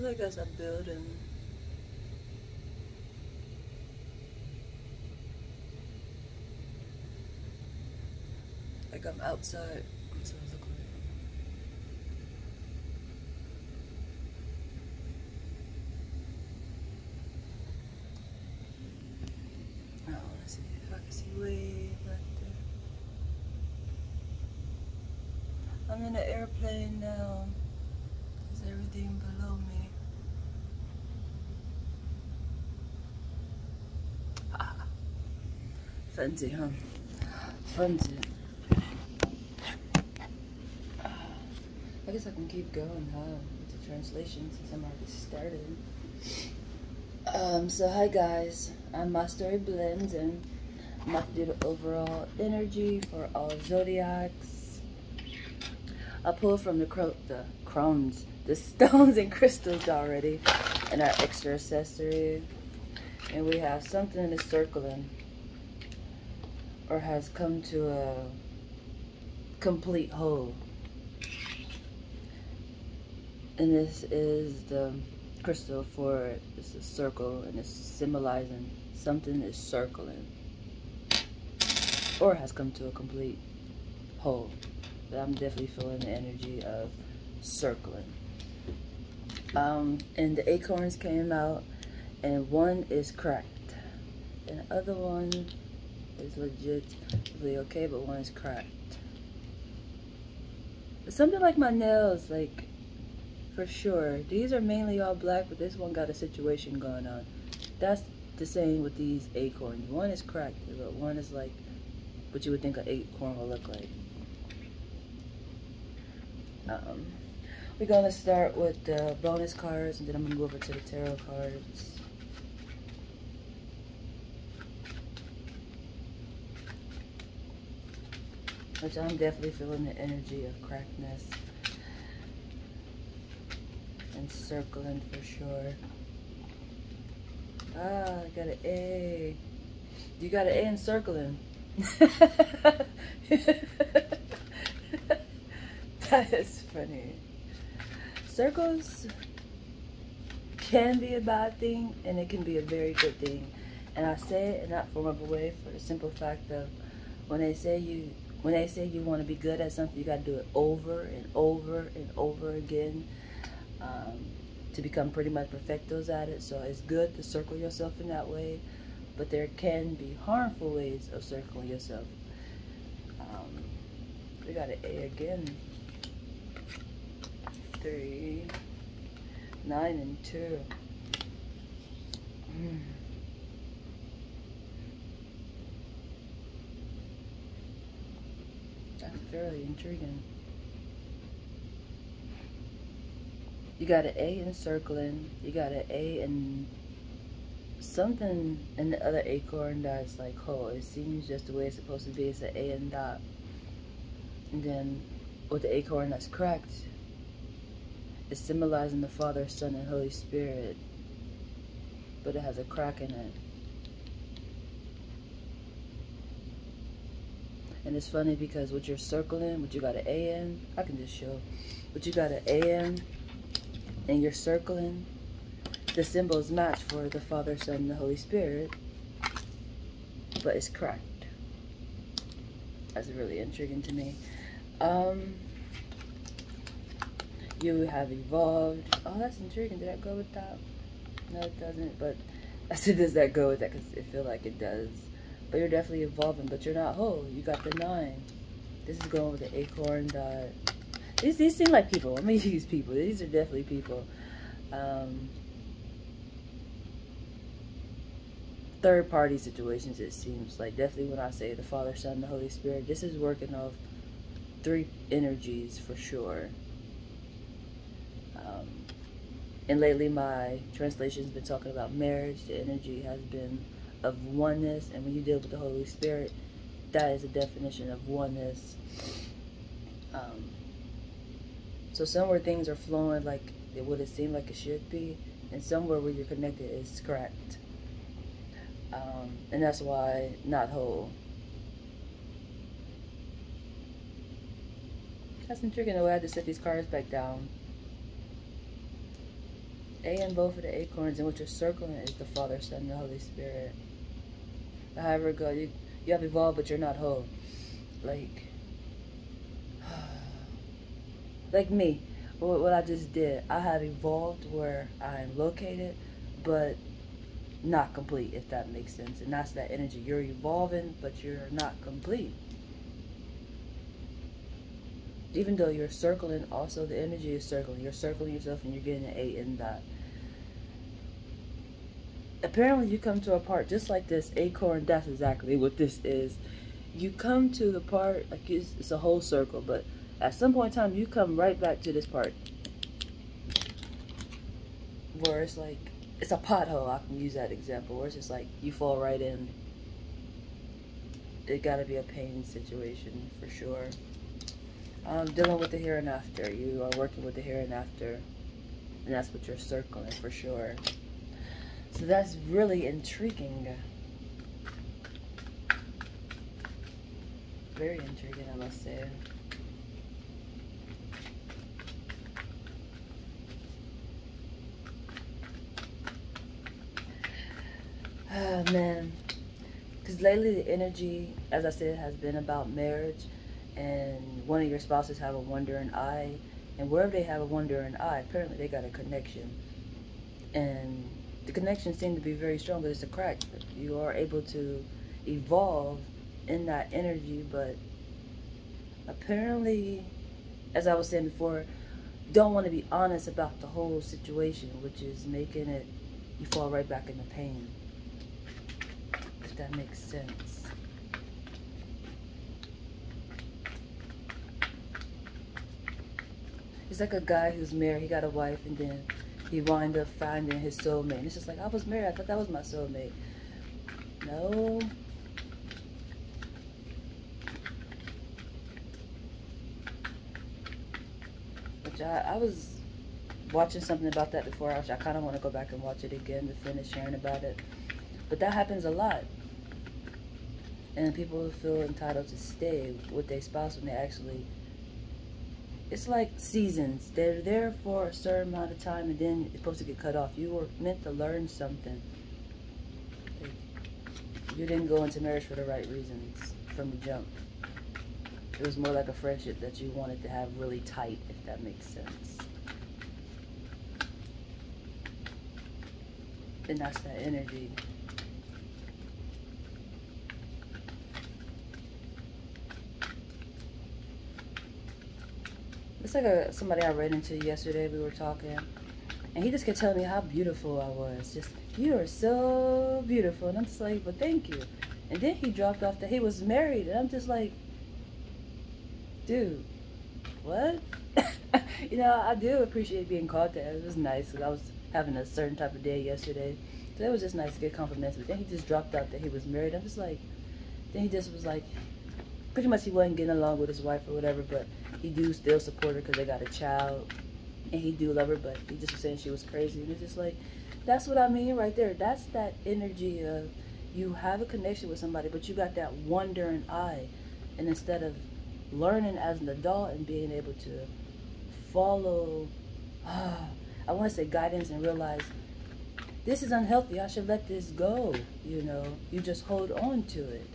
feel like as I'm building, like I'm outside. That's what I look like. I want to see if I can see way back there. I'm in an airplane now. Is everything below me? Ah, fancy, huh? Fancy. I guess I can keep going, huh? With the translation since I'm already started. So hi guys, I'm Mastery Blends and I'm about to do the overall energy for all zodiacs. I pulled from the crowns, the stones and crystals already, and our extra accessory. And we have something that's circling or has come to a complete whole. And this is the crystal for it. It's a circle and it's symbolizing something is circling or has come to a complete whole. But I'm definitely feeling the energy of circling. And the acorns came out, and one is cracked, and the other one is legitimately okay, but one is cracked. It's something like my nails, like, for sure. These are mainly all black, but this one got a situation going on. That's the same with these acorns. One is cracked, but one is like what you would think an acorn will look like. We're going to start with the bonus cards, and then I'm going to go over to the tarot cards. Which I'm definitely feeling the energy of crackness and circling for sure. Ah, I got an A. You got an A in circling. That is funny. Circles can be a bad thing, and it can be a very good thing. And I say it in that form of a way for the simple fact of when they say you want to be good at something, you got to do it over and over and over again to become pretty much perfectos at it. So it's good to circle yourself in that way, but there can be harmful ways of circling yourself. We got an A again. 3, 9, and 2. That's fairly intriguing. You got an A in circling. You got an A in something in the other acorn that's like, oh, it seems just the way it's supposed to be. It's an A and dot. And then with the acorn that's cracked, it's symbolizing the Father, Son, and Holy Spirit, but it has a crack in it. And it's funny because what you're circling, what you got an A in, I can just show, what you got an A in, and you're circling, the symbols match for the Father, Son, and the Holy Spirit, but it's cracked. That's really intriguing to me. You have evolved. Oh, that's intriguing. Did that go with that? No, it doesn't. But I said, does that go with that? Because I feel like it does. But you're definitely evolving. But you're not whole. You got the 9. This is going with the acorn dot. These seem like people. I'm gonna use people. These are definitely people. Third party situations. It seems like definitely when I say the Father, Son, and the Holy Spirit. This is working off 3 energies for sure. And lately my translation has been talking about marriage. The energy has been of oneness, and when you deal with the Holy Spirit, that is a definition of oneness. So somewhere things are flowing like it would seem like it should be, and somewhere where you're connected is cracked. And that's why not whole. That's intriguing the way I had to set these cards back down. A in both of the acorns, and what you're circling is the Father, Son, and the Holy Spirit. However it goes, you have evolved, but you're not whole. Like, like me, what I just did. I have evolved where I'm located, but not complete, if that makes sense. And that's that energy. You're evolving, but you're not complete. Even though you're circling, also the energy is circling. You're circling yourself and you're getting an 8 in that. Apparently you come to a part just like this acorn. That's exactly what this is. You come to the part, like it's a whole circle, but at some point in time you come right back to this part where it's like, it's a pothole. I can use that example, where it's just like you fall right in. It gotta be a pain situation for sure. Dealing with the here and after. You are working with the here and after, and that's what you're circling for sure. So that's really intriguing. Very intriguing, I must say. Oh man, because lately the energy, as I said, has been about marriage, and one of your spouses have a wandering eye, and wherever they have a wandering eye, apparently they got a connection, and the connection seemed to be very strong, but it's a crack. You are able to evolve in that energy, but apparently, as I was saying before, don't want to be honest about the whole situation, which is making it, you fall right back into pain. If that makes sense. It's like a guy who's married, he got a wife, and then he wind up finding his soulmate. And it's just like, I was married, I thought that was my soulmate. No. Which I was watching something about that before. I kind of want to go back and watch it again to finish sharing about it. But that happens a lot. And people feel entitled to stay with their spouse when they actually, it's like seasons. They're there for a certain amount of time and then it's supposed to get cut off. You were meant to learn something. You didn't go into marriage for the right reasons from the jump. It was more like a friendship that you wanted to have really tight, if that makes sense. And that's that energy. It's like somebody I ran into yesterday. We were talking, and he just kept telling me how beautiful I was. Just, you are so beautiful. And I'm just like, well, thank you. And then he dropped off that he was married, and I'm just like, dude, what? You know, I do appreciate being called that. It was nice because I was having a certain type of day yesterday, so it was just nice to get compliments. But then he just dropped out that he was married. I'm just like, then he just was like, pretty much he wasn't getting along with his wife or whatever, but he do still support her because they got a child, and he do love her, but he just was saying she was crazy. And it's just like, that's what I mean right there. That's that energy of, you have a connection with somebody, but you got that wandering eye, and instead of learning as an adult and being able to follow, I want to say guidance, and realize this is unhealthy, I should let this go, you know, you just hold on to it.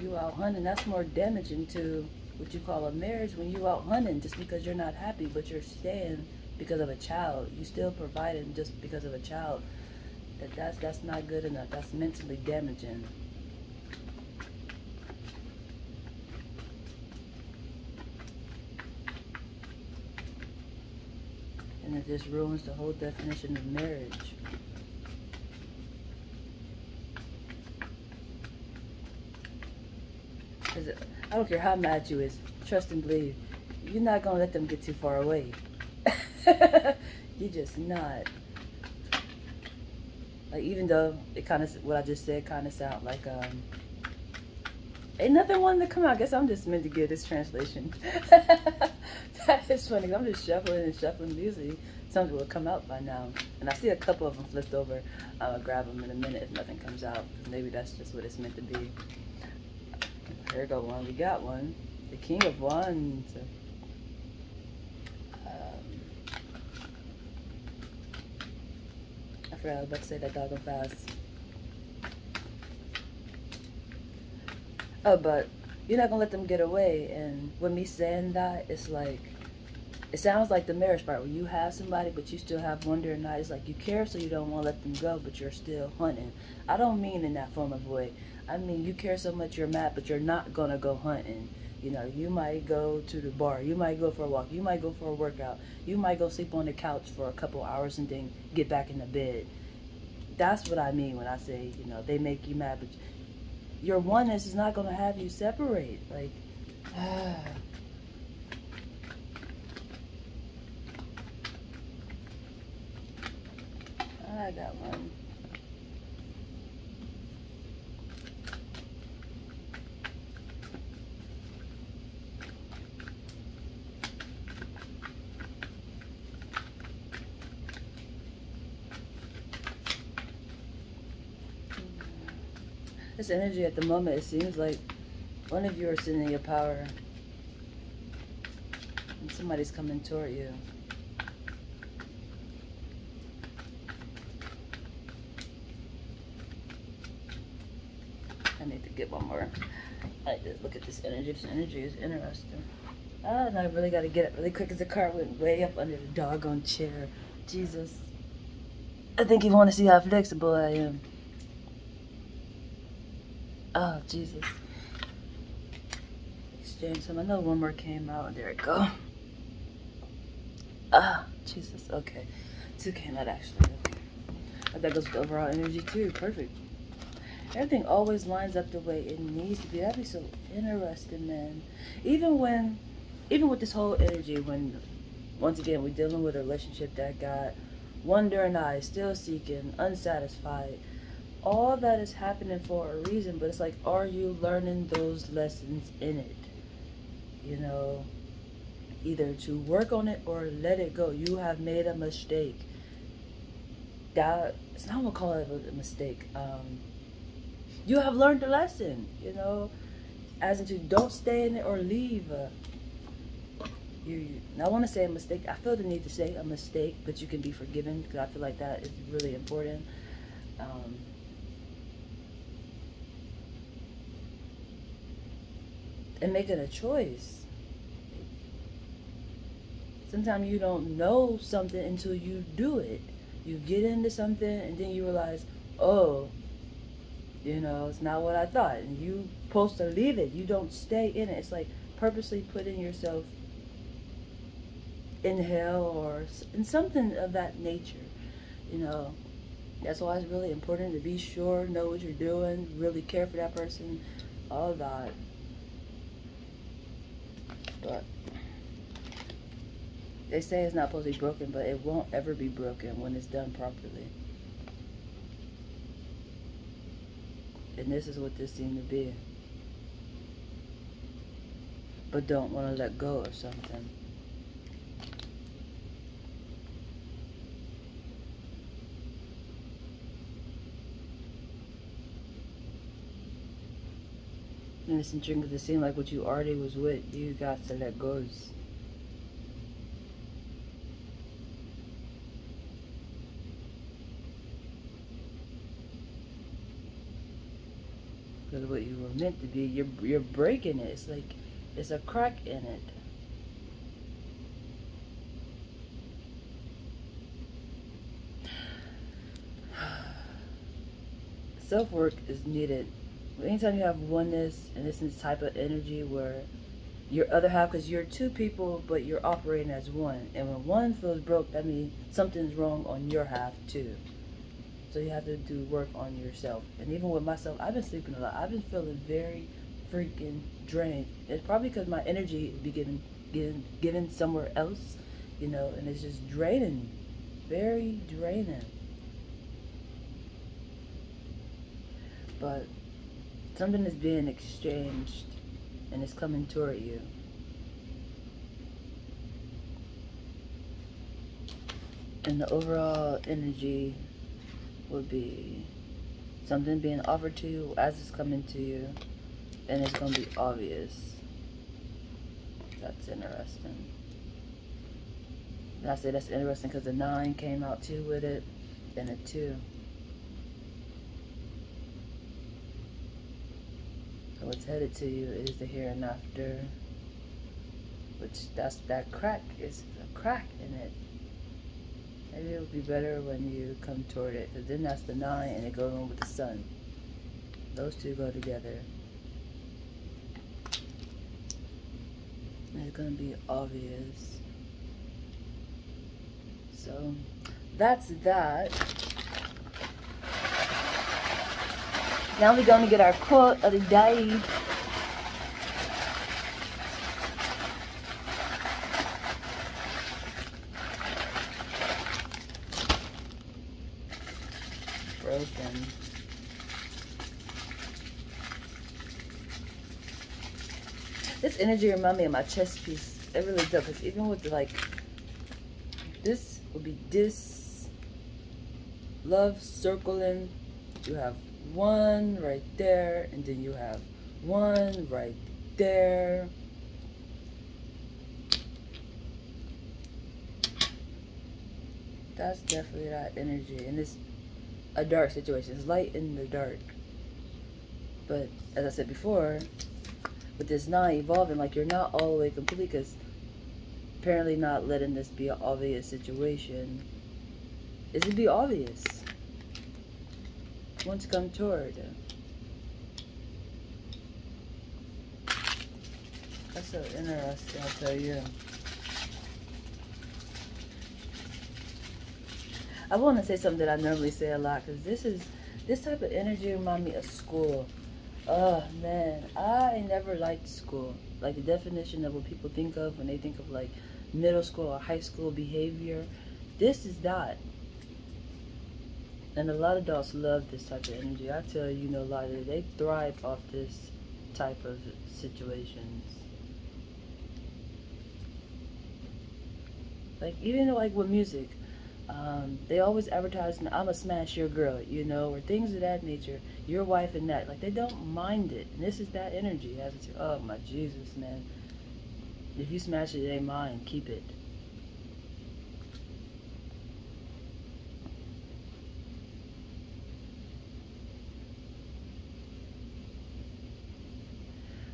You out hunting, that's more damaging to what you call a marriage. When you out hunting just because you're not happy, but you're staying because of a child, you still providing just because of a child, that's not good enough. That's mentally damaging. And it just ruins the whole definition of marriage. Because I don't care how mad you is, trust and believe, you're not going to let them get too far away. You're just not. Like, even though it kind of, what I just said kind of sound like, ain't nothing wanting to come out. I guess I'm just meant to give this translation. That is funny, 'cause I'm just shuffling and shuffling. Usually something will come out by now. And I see a couple of them flipped over. I'll grab them in a minute if nothing comes out. Maybe that's just what it's meant to be. Here we go, one. We got one. The King of Wands. forgot I was about to say that doggone fast. Oh, but you're not gonna let them get away. And with me saying that, it's like, it sounds like the marriage part where you have somebody but you still have wonder and not. It's like you care so you don't want to let them go, but you're still hunting. I don't mean in that form of way. I mean you care so much you're mad, but you're not gonna go hunting. You know, you might go to the bar, you might go for a walk, you might go for a workout, you might go sleep on the couch for a couple hours and then get back in the bed. That's what I mean when I say, you know, they make you mad, but your oneness is not gonna have you separate. Like, I got one. This energy at the moment, it seems like one of you are sitting in your power and somebody's coming toward you. I need to get one more. I just look at this energy. This energy is interesting. Ah, and I really got to get it really quick because the car went way up under the doggone chair. Jesus. I think you want to see how flexible I am. Oh, Jesus. Exchange some. I know one more came out. There it go. Ah, Jesus. Okay. Two came out actually. Okay. That goes with the overall energy too. Perfect. Everything always lines up the way it needs to be. That'd be so interesting, man. Even with this whole energy, when, once again, we're dealing with a relationship that got wonder and I still seeking, unsatisfied. All that is happening for a reason, but it's like, are you learning those lessons in it? You know, either to work on it or let it go. You have made a mistake. That, it's not gonna call it a mistake. You have learned the lesson, you know, as into don't stay in it or leave. I want to say a mistake. I feel the need to say a mistake, but you can be forgiven, because I feel like that is really important. And making a choice. Sometimes you don't know something until you do it. You get into something and then you realize, oh, you know, it's not what I thought. And you supposed to leave it. You don't stay in it. It's like purposely putting yourself in hell or in something of that nature. You know, that's why it's really important to be sure, know what you're doing, really care for that person, all that. But they say it's not supposed to be broken, but it won't ever be broken when it's done properly. And this is what this seemed to be. But don't want to let go of something. And it's intriguing to seem like what you already was with, you got to let go. Because what you were meant to be, you're breaking it. It's like, it's a crack in it. Self-work is needed. Anytime you have oneness and this type of energy where your other half, because you're two people, but you're operating as one. And when one feels broke, that means something's wrong on your half too. So you have to do work on yourself. And even with myself, I've been sleeping a lot. I've been feeling very freaking drained. It's probably because my energy is given somewhere else, you know, and it's just draining, very draining. But something is being exchanged and it's coming toward you. And the overall energy would be something being offered to you as it's coming to you, and it's going to be obvious. That's interesting. And I say that's interesting because the 9 came out too with it. in it too. So what's headed to you is the here and after, which that crack is a crack in it. Maybe it would be better when you come toward it, because then that's the 9 and it goes on with the sun. Those two go together. And it's going to be obvious. So that's that. Now we're going to get our quote of the day. Broken. This energy reminds me of my chess piece. It really does. Because even with like, this would be this love circling. You have 1 right there, and then you have 1 right there. That's definitely that energy, and it's a dark situation. It's light in the dark. But as I said before, with this 9 evolving, like you're not all the way complete, because apparently not letting this be an obvious situation. Is it be obvious? Once come toward. That's so interesting, I'll tell you. I want to say something that I normally say a lot, because this type of energy reminds me of school. Oh man, I never liked school. Like the definition of what people think of when they think of like middle school or high school behavior. This is that. And a lot of adults love this type of energy. I tell you, a lot of they thrive off this type of situations. Like even like with music, they always advertise, "I'ma smash your girl," or things of that nature. Your wife and that, like they don't mind it. And this is that energy. Oh my Jesus, man! If you smash it, it ain't mine. Keep it.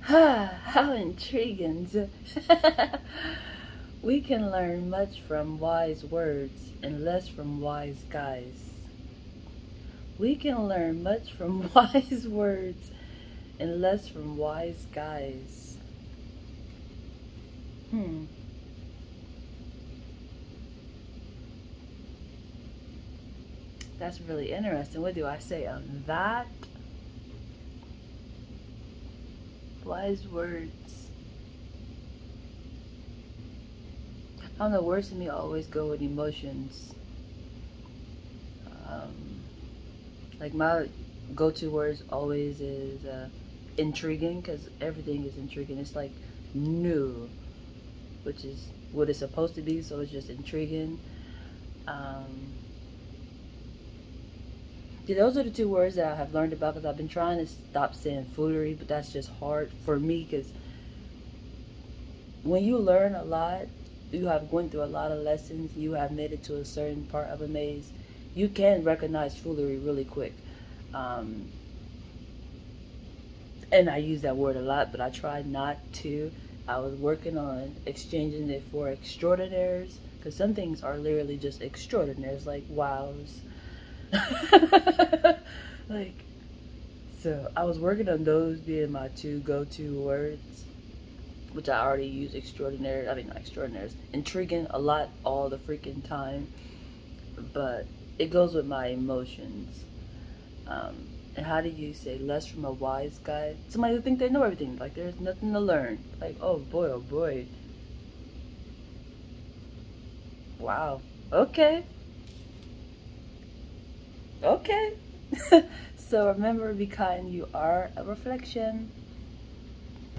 How intriguing. We can learn much from wise words and less from wise guys. We can learn much from wise words and less from wise guys. That's really interesting. What do I say on that? Wise words. I don't know, words to me always go with emotions. Like my go-to words always is intriguing, because everything is intriguing. It's like new, which is what it's supposed to be, so it's just intriguing. Yeah, those are the 2 words that I have learned about, because I've been trying to stop saying foolery, but that's just hard for me, because when you learn a lot, you have gone through a lot of lessons, you have made it to a certain part of a maze, you can recognize foolery really quick. And I use that word a lot, but I try not to. I was working on exchanging it for extraordinaires, because some things are literally just extraordinaires, like wows. Like, so I was working on those being my 2 go-to words, which I already use extraordinary, not extraordinaires, intriguing a lot all the freaking time, but it goes with my emotions. And how do you say less from a wise guy? Somebody who thinks they know everything, like there's nothing to learn. Like, oh boy. Wow. Okay. So remember, be kind. You are a reflection.